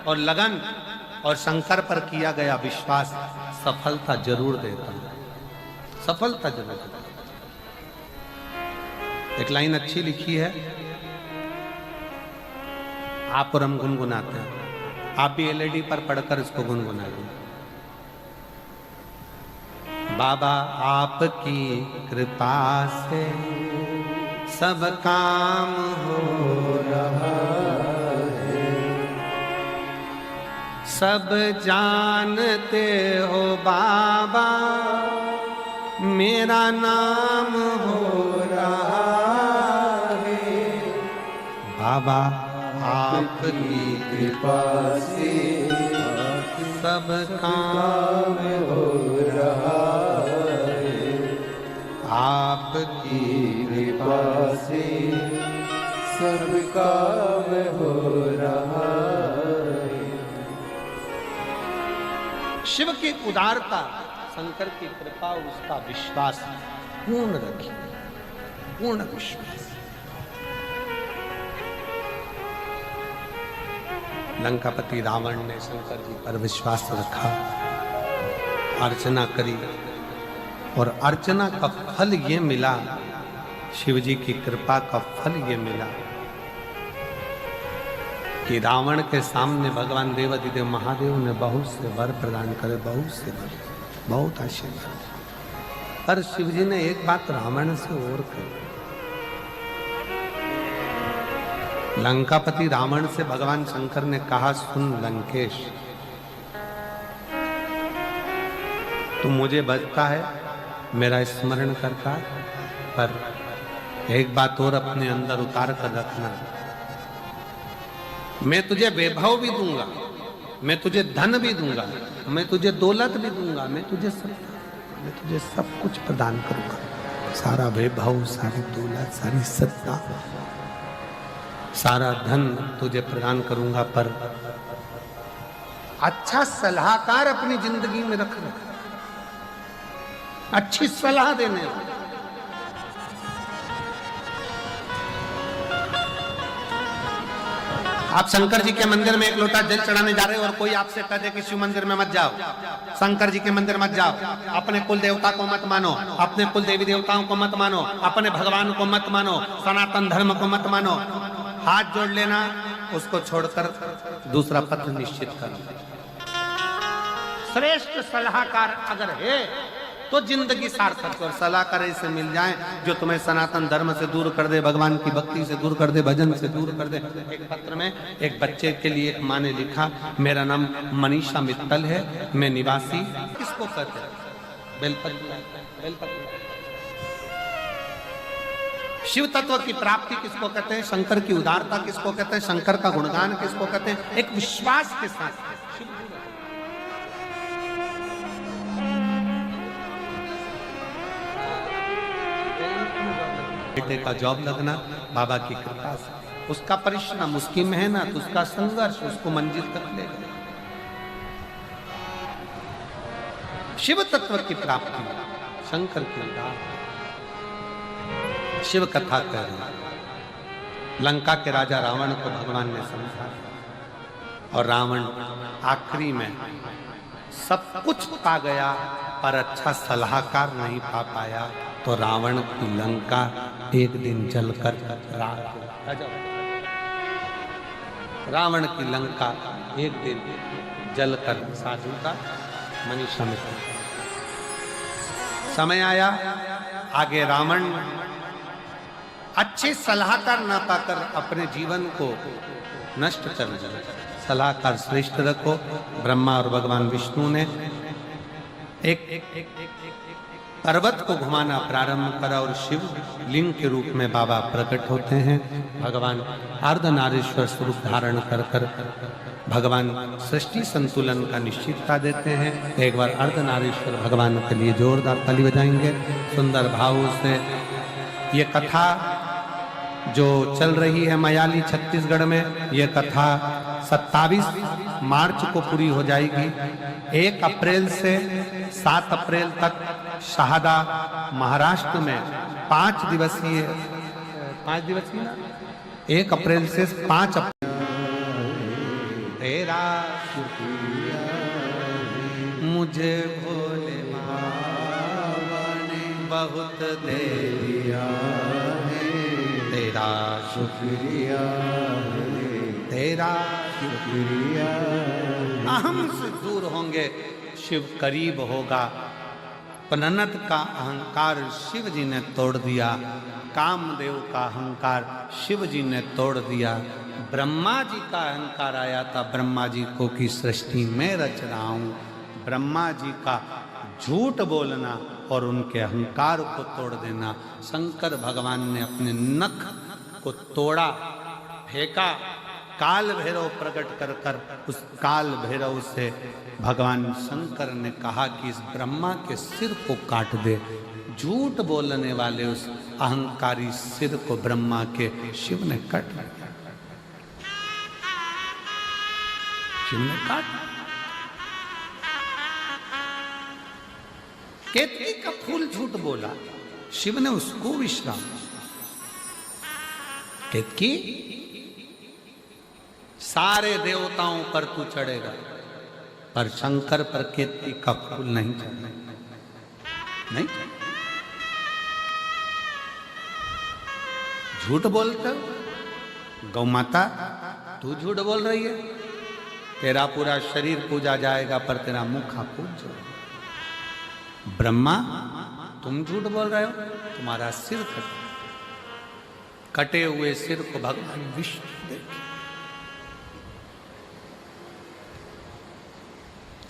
और लगन और शंकर पर किया गया विश्वास सफलता जरूर देता है, सफलता जरूर देता है। एक लाइन अच्छी लिखी है, आप और हम गुनगुनाते हैं, आप भी एलईडी पर पढ़कर इसको गुनगुनाइए। बाबा आपकी कृपा से सब काम हो रहा है, सब जानते हो बाबा मेरा नाम हो रहा है। बाबा आपकी कृपा से सब काम हो रहा है, आपकी कृपा से सब काम हो रहा है। शिव की उदारता, शंकर की कृपा, उसका विश्वास पूर्ण रखिए, पूर्ण विश्वास। लंकापति रावण ने शंकर जी पर विश्वास रखा, अर्चना करी और अर्चना का फल ये मिला, शिव जी की कृपा का फल ये मिला कि रावण के सामने भगवान देवाधिदेव महादेव ने बहुत से वर प्रदान करे, बहुत से वर, बहुत आशीर्वाद। पर शिव जी ने एक बात रावण से और कही। लंकापति रावण से भगवान शंकर ने कहा, सुन लंकेश, तू मुझे बचता है, मेरा स्मरण करता है, पर एक बात और अपने अंदर उतार कर रखना, मैं तुझे वैभव भी दूंगा, मैं तुझे धन भी दूंगा, मैं तुझे दौलत भी दूंगा, मैं तुझे सब कुछ प्रदान करूंगा, सारा वैभव, सारी दौलत, सारी सत्ता, सारा धन तुझे प्रदान करूंगा, पर अच्छा सलाहकार अपनी जिंदगी में रखना, अच्छी सलाह देने। आप शंकर जी के मंदिर में एक लोटा जल चढ़ाने जा रहे हो और कोई आपसे कह दे कि शिव मंदिर में मत जाओ, शंकर जी के मंदिर मत जाओ, अपने कुल देवता को मत मानो, अपने कुल देवी देवताओं को मत मानो, अपने भगवान को मत मानो, सनातन धर्म को मत मानो, हाथ जोड़ लेना, उसको छोड़कर दूसरा पथ निश्चित करो। श्रेष्ठ सलाहकार अगर है तो जिंदगी सार्थक, और सलाहकार ऐसे मिल जाए जो तुम्हें सनातन धर्म से दूर कर दे, भगवान की भक्ति से दूर कर दे, भजन से दूर कर दे। एक पत्र में एक बच्चे के लिए एक माँ ने लिखा, मेरा नाम मनीषा मित्तल है, मैं निवासी, किसको कहते हैं? बेलपत्र। शिव तत्व की प्राप्ति किसको कहते हैं? शंकर की उदारता किसको कहते हैं? शंकर का गुणगान किसको कहते हैं? एक विश्वास के साथ बेटे का जॉब लगना बाबा की कृपा से, उसका परिश्रम, उसकी मेहनत, उसका संघर्ष उसको मंजिल तक ले गया। शिव तत्व की प्राप्ति, शंकर की उदारता। शिव कथा कर रहे, लंका के राजा रावण को भगवान ने समझा और रावण आखिरी में सब कुछ पा गया पर अच्छा सलाहकार नहीं पा पाया, तो रावण की लंका एक दिन जलकर राख हो गई। रावण की लंका एक दिन जलकर, साधु का मनीषा में समय आया, आगे रावण अच्छे सलाहकार ना पाकर अपने जीवन को नष्ट कर दिया। सलाहकार श्रेष्ठ रखो। ब्रह्मा और भगवान विष्णु ने एक पर्वत को घुमाना प्रारंभ करा और शिव लिंग के रूप में बाबा प्रकट होते हैं। भगवान अर्धनारीश्वर स्वरूप धारण कर भगवान सृष्टि संतुलन का निश्चितता देते हैं। एक बार अर्धनारीश्वर भगवान के लिए जोरदार ताली बजाएंगे। सुंदर भाव से ये कथा जो चल रही है मयाली छत्तीसगढ़ में, ये कथा 27 मार्च को पूरी हो जाएगी। 1 अप्रैल से 7 अप्रैल तक शाहदा महाराष्ट्र में 5 दिवसीय 1 अप्रैल से 5 अप्रैल तेरा शुक्रिया मुझे भोले बाबा ने बहुत दे दिया है, तेरा शुक्रिया तेरा शुक्रिया। अहम से दूर होंगे, शिव करीब होगा। प्रणत का अहंकार शिव जी ने तोड़ दिया, कामदेव का अहंकार शिव जी ने तोड़ दिया। ब्रह्मा जी का अहंकार आया था ब्रह्मा जी को कि सृष्टि में रच रहा हूँ। ब्रह्मा जी का झूठ बोलना और उनके अहंकार को तोड़ देना, शंकर भगवान ने अपने नख को तोड़ा, फेंका। काल भैरव प्रकट कर कर उस काल भैरव से भगवान शंकर ने कहा कि इस ब्रह्मा के सिर को काट दे। झूठ बोलने वाले उस अहंकारी सिर को ब्रह्मा के शिव ने काट दिया, शिव ने काट। केतकी का फूल झूठ बोला, शिव ने उसको विश्राम। केतकी सारे देवताओं पर तू चढ़ेगा, पर शंकर पर केतकी का फूल नहीं चढ़ेगा, नहीं चढ़ेगा। झूठ बोलते हो गौ माता, तू झूठ बोल रही है। तेरा पूरा शरीर पूजा जाएगा पर तेरा मुख पूज जाएगा। ब्रह्मा तुम झूठ बोल रहे हो, तुम्हारा सिर कटे हुए सिर को भगवान विष्णु देखे।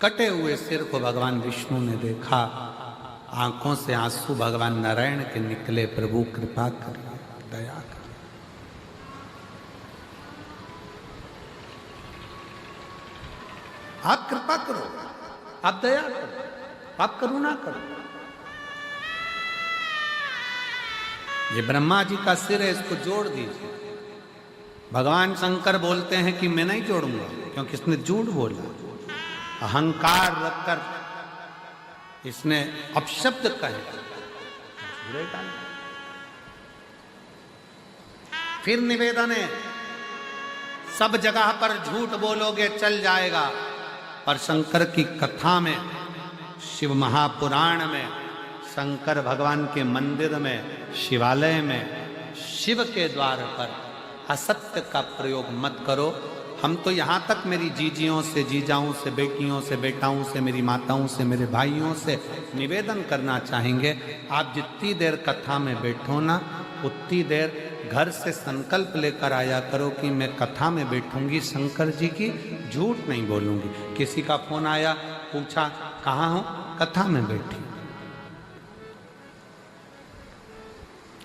कटे हुए सिर को भगवान विष्णु ने देखा, आंखों से आंसू भगवान नारायण के निकले। प्रभु कृपा कर, दया कर। आप कृपा करो, आप दया करो, आप करुणा करो। ये ब्रह्मा जी का सिर है, इसको जोड़ दीजिए। भगवान शंकर बोलते हैं कि मैं नहीं जोड़ूंगा, क्योंकि इसने झूठ बोला, अहंकार रखकर इसने अपशब्द कहे। फिर निवेदन है, सब जगह पर झूठ बोलोगे चल जाएगा, पर शंकर की कथा में, शिव महापुराण में, शंकर भगवान के मंदिर में, शिवालय में, शिव के द्वार पर असत्य का प्रयोग मत करो। हम तो यहाँ तक मेरी जीजियों से, जीजाओं से, बेटियों से, बेटाओं से, मेरी माताओं से, मेरे भाइयों से निवेदन करना चाहेंगे, आप जितनी देर कथा में बैठो ना, उतनी देर घर से संकल्प लेकर आया करो कि मैं कथा में बैठूंगी, शंकर जी की झूठ नहीं बोलूंगी। किसी का फोन आया, पूछा कहाँ हो, कथा में बैठी।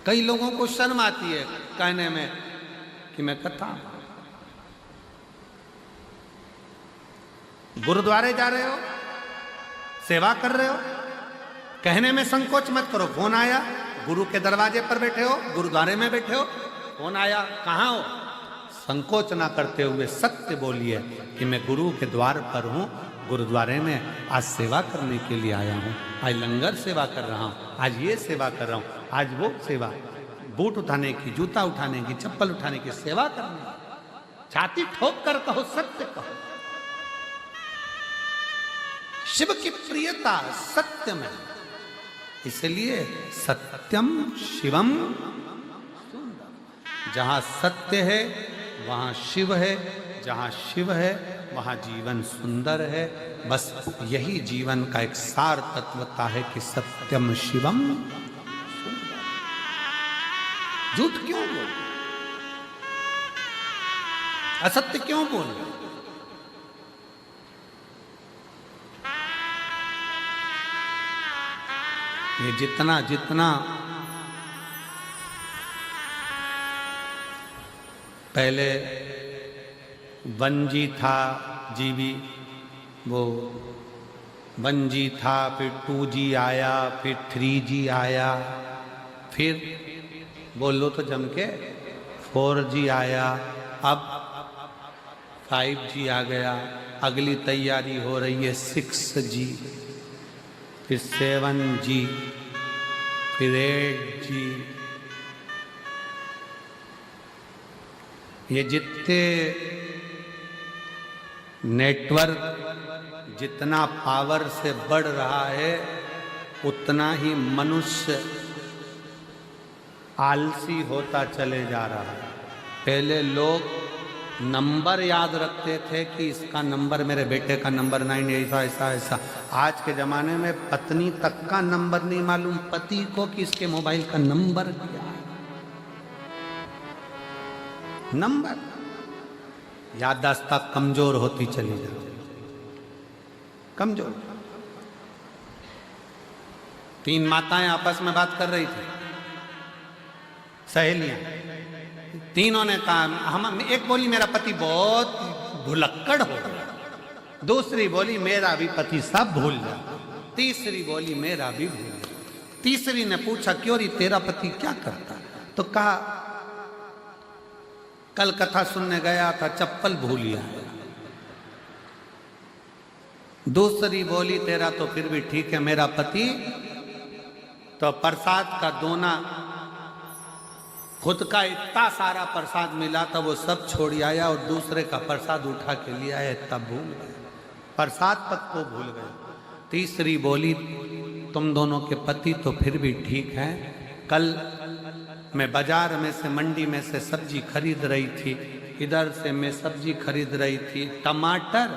कई लोगों को शर्म आती है कहने में कि मैं कथा। गुरुद्वारे जा रहे हो, सेवा कर रहे हो, कहने में संकोच मत करो। फोन आया, गुरु के दरवाजे पर बैठे हो, गुरुद्वारे में बैठे हो, फोन आया, कहाँ हो, संकोच ना करते हुए सत्य बोलिए कि मैं गुरु के द्वार पर हूँ, गुरुद्वारे में आज सेवा करने के लिए आया हूँ, आज लंगर सेवा कर रहा हूँ, आज ये सेवा कर रहा हूँ, आज वो सेवा, बूट उठाने की, जूता उठाने की, चप्पल उठाने की सेवा करने की। छाती ठोक कर कहो, सत्य कहो। शिव की प्रियता सत्य में, इसलिए सत्यम शिवम। जहां सत्य है वहां शिव है, जहां शिव है वहां जीवन सुंदर है। बस यही जीवन का एक सार तत्वता है कि सत्यम शिवम। झूठ क्यों बोल, असत्य क्यों बोल? ये जितना जितना पहले 1G था, जीबी, वो 1G था, फिर 2G आया, फिर 3G आया, फिर बोलो तो जम के 4G आया, अब 5G आ गया, अगली तैयारी हो रही है 6G, फिर 7G, फिर 8G। ये जितने नेटवर्क जितना पावर से बढ़ रहा है उतना ही मनुष्य आलसी होता चले जा रहा है। पहले लोग नंबर याद रखते थे कि इसका नंबर, मेरे बेटे का नंबर 9, ऐसा ऐसा ऐसा। आज के ज़माने में पत्नी तक का नंबर नहीं मालूम पति को कि इसके मोबाइल का नंबर क्या है। नंबर याददाश्त कमजोर होती चली जा रही, कमजोर। 3 माताएं आपस में बात कर रही थी, सहेलियां। तीनों ने कहा, हम एक बोली मेरा पति बहुत भुलक्कड़ हो गया, दूसरी बोली मेरा भी पति सब भूल जाता, तीसरी बोली मेरा भी भूल गया। तीसरी ने पूछा क्यों री तेरा पति क्या करता? तो कहा कल कथा सुनने गया था, चप्पल भूल गया। दूसरी बोली तेरा तो फिर भी ठीक है, मेरा पति तो प्रसाद का दोना, खुद का इतना सारा प्रसाद मिला था वो सब छोड़ आया और दूसरे का प्रसाद उठा के लिया है, तब भूल गए, प्रसाद तक को भूल गए। तीसरी बोली तुम दोनों के पति तो फिर भी ठीक हैं, कल मैं बाजार में से, मंडी में से सब्जी खरीद रही थी, इधर से मैं सब्जी खरीद रही थी, टमाटर,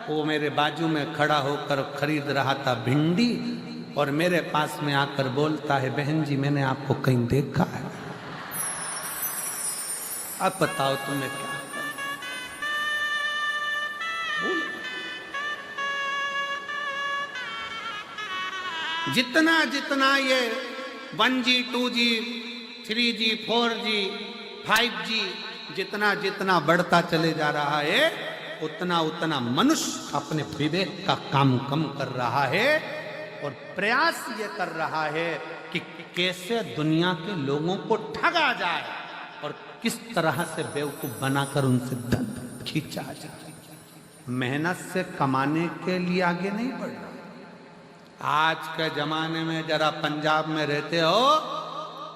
वो मेरे बाजू में खड़ा होकर खरीद रहा था भिंडी, और मेरे पास में आकर बोलता है बहन जी मैंने आपको कहीं देखा है। अब बताओ तुम्हें क्या बोल। जितना जितना ये 1G 2G 3G 4G 5G जितना जितना बढ़ता चले जा रहा है उतना उतना मनुष्य अपने विवेक का काम कम कर रहा है और प्रयास ये कर रहा है कि कैसे दुनिया के लोगों को ठगा जाए और किस तरह से बेवकूफ बनाकर उनसे धन खींचा जाए। मेहनत से कमाने के लिए आगे नहीं बढ़ रहा। आज के जमाने में जरा पंजाब में रहते हो,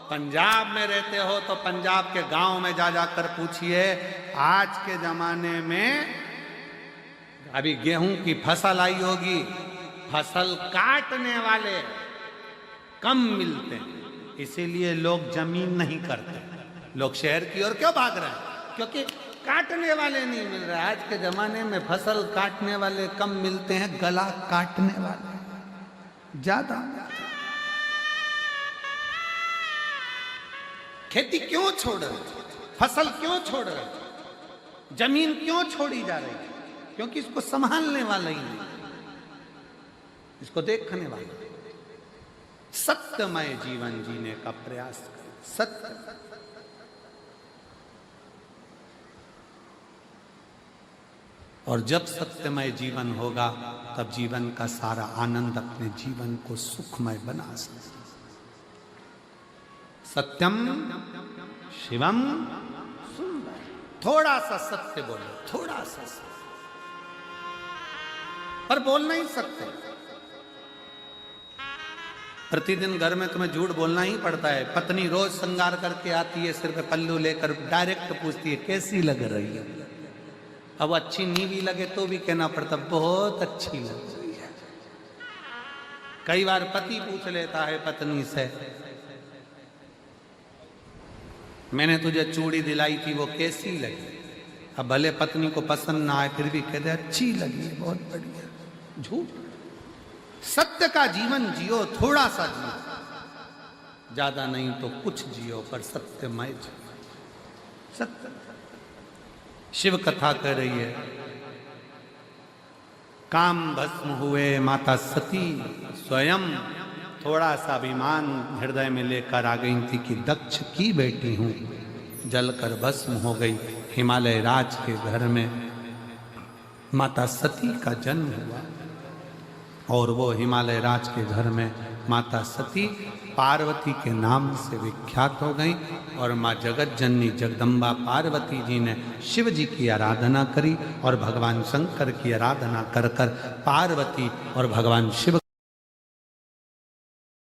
पंजाब में रहते हो तो पंजाब के गांव में जा जाकर पूछिए, आज के जमाने में अभी गेहूं की फसल आई होगी, फसल काटने वाले कम मिलते हैं, इसीलिए लोग जमीन नहीं करते, लोग शहर की ओर क्यों भाग रहे हैं? क्योंकि काटने वाले नहीं मिल रहे। आज के जमाने में फसल काटने वाले कम मिलते हैं, गला काटने वाले ज्यादा। खेती क्यों छोड़ रहे, फसल क्यों छोड़ रहे, जमीन क्यों छोड़ी जा रही? क्योंकि इसको संभालने वाला ही नहीं, इसको देखने वाला। सत्यमय जीवन जीने का प्रयास करें, सत्य। और जब सत्यमय जीवन होगा तब जीवन का सारा आनंद अपने जीवन को सुखमय बना सकते। सत्यम शिवम सुंदर। थोड़ा सा सत्य बोलो, थोड़ा सा सत्य, पर बोल नहीं सकते। प्रतिदिन घर में तुम्हें झूठ बोलना ही पड़ता है। पत्नी रोज श्रृंगार करके आती है, सिर पे पल्लू लेकर, डायरेक्ट पूछती है कैसी लग रही है। अब अच्छी नहीं भी लगे तो भी कहना पड़ता बहुत अच्छी लग रही है। कई बार पति पूछ लेता है पत्नी से, मैंने तुझे चूड़ी दिलाई थी वो कैसी लगी? अब भले पत्नी को पसंद ना आए फिर भी कहते अच्छी लगी, बहुत बढ़िया। झूठ। सत्य का जीवन जियो, थोड़ा सा जियो, ज्यादा नहीं तो कुछ जियो, पर सत्यमय जियो। सत्य। शिव कथा कह रही है, काम भस्म हुए माता सती स्वयं, थोड़ा सा अभिमान हृदय में लेकर आ गई थी कि दक्ष की बेटी हूं, जलकर भस्म हो गई। हिमालय राज के घर में माता सती का जन्म हुआ और वो हिमालय राज के घर में माता सती पार्वती के नाम से विख्यात हो गई। और माँ जगत जननी जगदम्बा पार्वती जी ने शिव जी की आराधना करी और भगवान शंकर की आराधना कर कर पार्वती और भगवान शिव